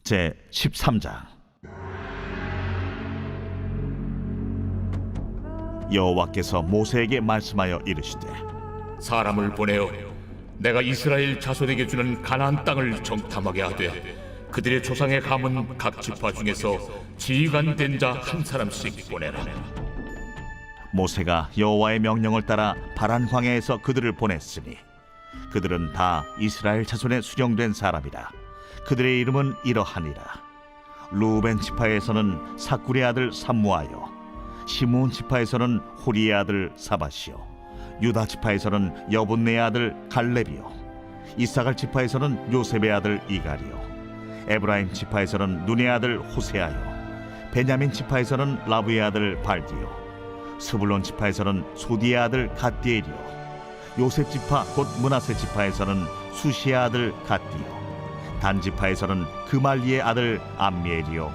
제 13장. 여호와께서 모세에게 말씀하여 이르시되, 사람을 보내어 내가 이스라엘 자손에게 주는 가나안 땅을 정탐하게 하되 그들의 조상의 가문 각 지파 중에서 지휘관 된 자 한 사람씩 보내라. 모세가 여호와의 명령을 따라 바란 광야에서 그들을 보냈으니 그들은 다 이스라엘 자손에 수령된 사람이라. 그들의 이름은 이러하니라. 루벤 지파에서는 사쿠리의 아들 삼무아요, 시므온 지파에서는 호리의 아들 사밧이요, 유다 지파에서는 여분네의 아들 갈렙이요, 이사갈 지파에서는 요셉의 아들 이갈이요, 에브라임 지파에서는 눈의 아들 호세아요, 베냐민 지파에서는 라브의 아들 발디요, 스불론 지파에서는 소디의 아들 갓디엘이요, 요셉 지파 곧 므낫세 지파에서는 수시의 아들 갓디요, 단 지파에서는 그말리의 아들 암미엘이요,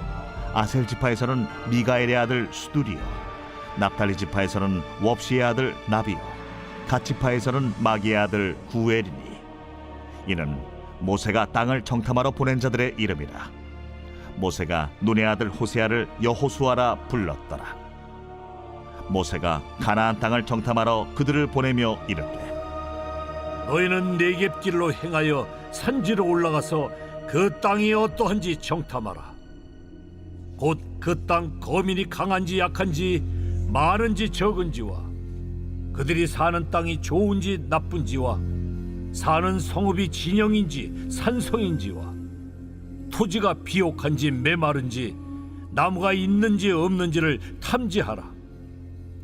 아셀 지파에서는 미가엘의 아들 수두리요, 납달리 지파에서는 웁시의 아들 나비요, 갓 지파에서는 마기의 아들 구엘이니 이는 모세가 땅을 정탐하러 보낸 자들의 이름이라. 모세가 눈의 아들 호세아를 여호수아라 불렀더라. 모세가 가나안 땅을 정탐하러 그들을 보내며 이르되, 너희는 네겝길로 행하여 산지로 올라가서 그 땅이 어떠한지 정탐하라. 곧 그 땅 거민이 강한지 약한지 많은지 적은지와 그들이 사는 땅이 좋은지 나쁜지와 사는 성읍이 진영인지 산성인지와 토지가 비옥한지 메마른지 나무가 있는지 없는지를 탐지하라.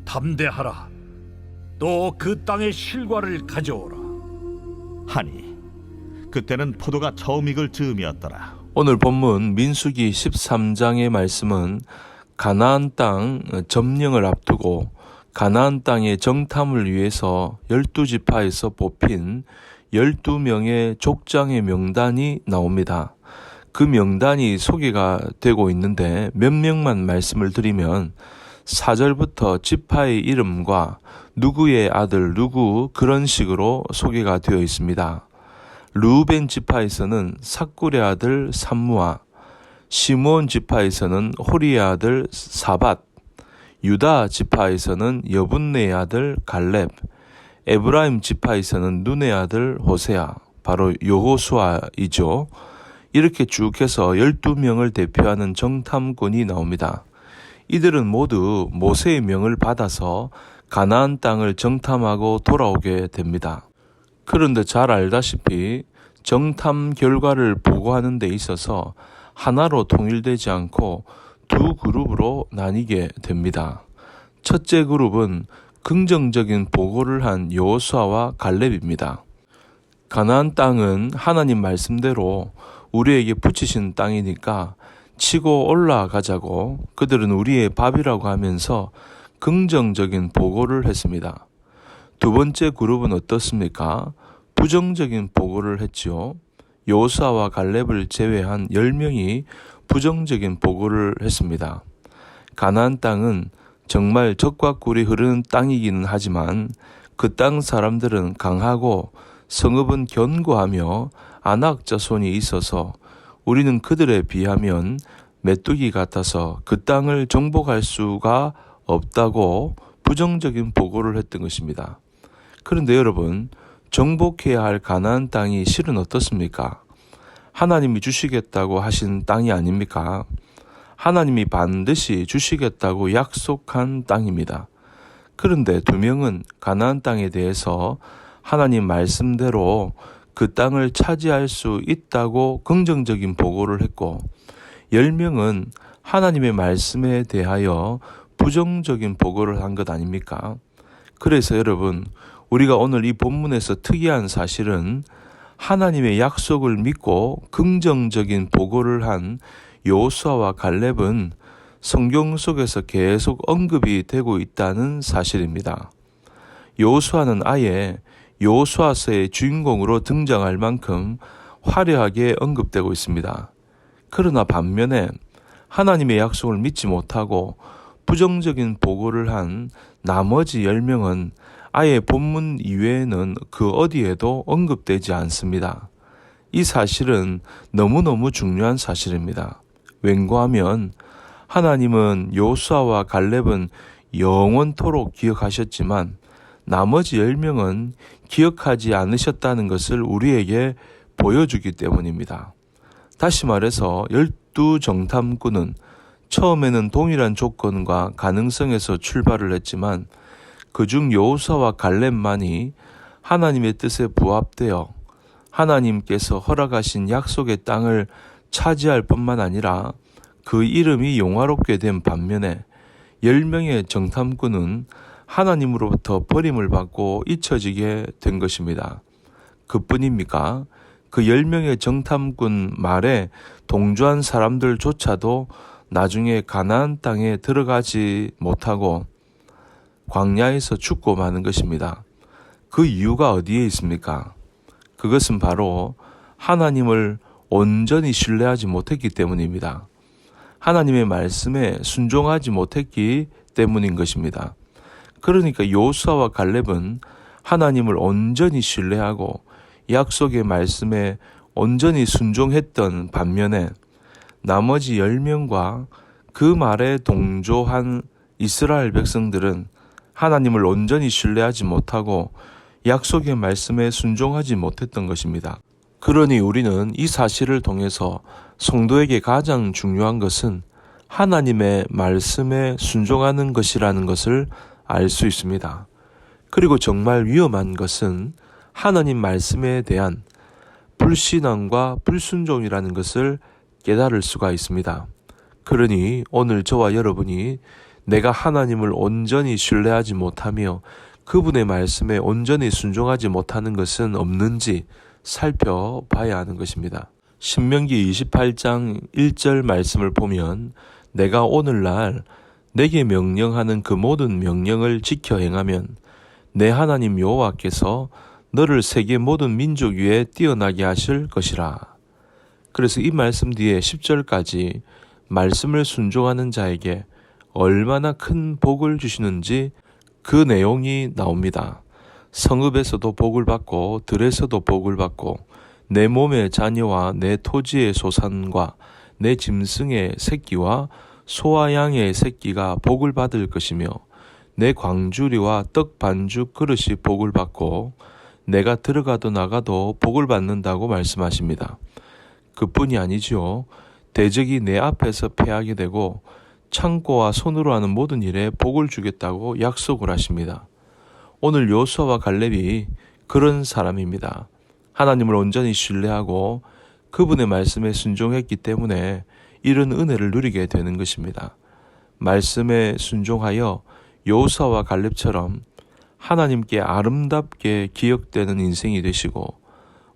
담대하라. 또 그 땅의 실과를 가져오라. 하니 그때는 포도가 처음 익을 즈음이었더라. 오늘 본문 민수기 13장의 말씀은 가나안 땅 점령을 앞두고 가나안 땅의 정탐을 위해서 12지파에서 뽑힌 12명의 족장의 명단이 나옵니다. 그 명단이 소개가 되고 있는데 몇 명만 말씀을 드리면 4절부터 지파의 이름과 누구의 아들 누구 그런 식으로 소개가 되어 있습니다. 루벤 지파에서는 사쿠리의 아들 삼무아, 시므온 지파에서는 호리의 아들 사밧, 유다 지파에서는 여분네의 아들 갈렙, 에브라임 지파에서는 눈의 아들 호세아, 바로 여호수아이죠. 이렇게 쭉 해서 12명을 대표하는 정탐꾼이 나옵니다. 이들은 모두 모세의 명을 받아서 가나안 땅을 정탐하고 돌아오게 됩니다. 그런데 잘 알다시피 정탐 결과를 보고하는 데 있어서 하나로 통일되지 않고 두 그룹으로 나뉘게 됩니다. 첫째 그룹은 긍정적인 보고를 한 여호수아와 갈렙입니다. 가나안 땅은 하나님 말씀대로 우리에게 붙이신 땅이니까 치고 올라가자고 그들은 우리의 밥이라고 하면서 긍정적인 보고를 했습니다. 두 번째 그룹은 어떻습니까? 부정적인 보고를 했죠. 여호수아와 갈렙을 제외한 10명이 부정적인 보고를 했습니다. 가나안 땅은 정말 젖과 꿀이 흐르는 땅이기는 하지만 그 땅 사람들은 강하고 성읍은 견고하며 아낙 자손이 있어서 우리는 그들에 비하면 메뚜기 같아서 그 땅을 정복할 수가 없다고 부정적인 보고를 했던 것입니다. 그런데 여러분, 정복해야 할 가나안 땅이 실은 어떻습니까? 하나님이 주시겠다고 하신 땅이 아닙니까? 하나님이 반드시 주시겠다고 약속한 땅입니다. 그런데 두 명은 가나안 땅에 대해서 하나님 말씀대로 그 땅을 차지할 수 있다고 긍정적인 보고를 했고 10명은 하나님의 말씀에 대하여 부정적인 보고를 한 것 아닙니까? 그래서 여러분, 우리가 오늘 이 본문에서 특이한 사실은 하나님의 약속을 믿고 긍정적인 보고를 한 여호수아와 갈렙은 성경 속에서 계속 언급이 되고 있다는 사실입니다. 여호수아는 아예 여호수아서의 주인공으로 등장할 만큼 화려하게 언급되고 있습니다. 그러나 반면에 하나님의 약속을 믿지 못하고 부정적인 보고를 한 나머지 10명은 아예 본문 이외에는 그 어디에도 언급되지 않습니다. 이 사실은 너무너무 중요한 사실입니다. 왠고하면 하나님은 여호수아와 갈렙은 영원토록 기억하셨지만 나머지 10명은 기억하지 않으셨다는 것을 우리에게 보여주기 때문입니다. 다시 말해서 12정탐꾼은 처음에는 동일한 조건과 가능성에서 출발을 했지만 그중 여호수아와 갈렙만이 하나님의 뜻에 부합되어 하나님께서 허락하신 약속의 땅을 차지할 뿐만 아니라 그 이름이 영화롭게 된 반면에 10명의 정탐꾼은 하나님으로부터 버림을 받고 잊혀지게 된 것입니다. 그뿐입니까? 그 10명의 정탐꾼 말에 동조한 사람들조차도 나중에 가나안 땅에 들어가지 못하고 광야에서 죽고 마는 것입니다. 그 이유가 어디에 있습니까? 그것은 바로 하나님을 온전히 신뢰하지 못했기 때문입니다. 하나님의 말씀에 순종하지 못했기 때문인 것입니다. 그러니까 여호수아와 갈렙은 하나님을 온전히 신뢰하고 약속의 말씀에 온전히 순종했던 반면에 나머지 10명과 그 말에 동조한 이스라엘 백성들은 하나님을 온전히 신뢰하지 못하고 약속의 말씀에 순종하지 못했던 것입니다. 그러니 우리는 이 사실을 통해서 성도에게 가장 중요한 것은 하나님의 말씀에 순종하는 것이라는 것을 알 수 있습니다. 그리고 정말 위험한 것은 하나님 말씀에 대한 불신앙과 불순종이라는 것을 깨달을 수가 있습니다. 그러니 오늘 저와 여러분이 내가 하나님을 온전히 신뢰하지 못하며 그분의 말씀에 온전히 순종하지 못하는 것은 없는지 살펴봐야 하는 것입니다. 신명기 28장 1절 말씀을 보면 내가 오늘날 내게 명령하는 그 모든 명령을 지켜 행하면 내 하나님 여호와께서 너를 세계 모든 민족 위에 뛰어나게 하실 것이라. 그래서 이 말씀 뒤에 10절까지 말씀을 순종하는 자에게 얼마나 큰 복을 주시는지 그 내용이 나옵니다. 성읍에서도 복을 받고 들에서도 복을 받고 내 몸의 자녀와 내 토지의 소산과 내 짐승의 새끼와 소와 양의 새끼가 복을 받을 것이며 내 광주리와 떡 반죽 그릇이 복을 받고 내가 들어가도 나가도 복을 받는다고 말씀하십니다. 그뿐이 아니지요. 대적이 내 앞에서 패하게 되고 창고와 손으로 하는 모든 일에 복을 주겠다고 약속을 하십니다. 오늘 여호수아와 갈렙이 그런 사람입니다. 하나님을 온전히 신뢰하고 그분의 말씀에 순종했기 때문에 이런 은혜를 누리게 되는 것입니다. 말씀에 순종하여 여호수아와 갈렙처럼 하나님께 아름답게 기억되는 인생이 되시고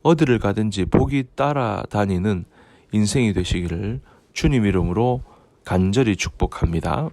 어디를 가든지 복이 따라다니는 인생이 되시기를 주님 이름으로 간절히 축복합니다.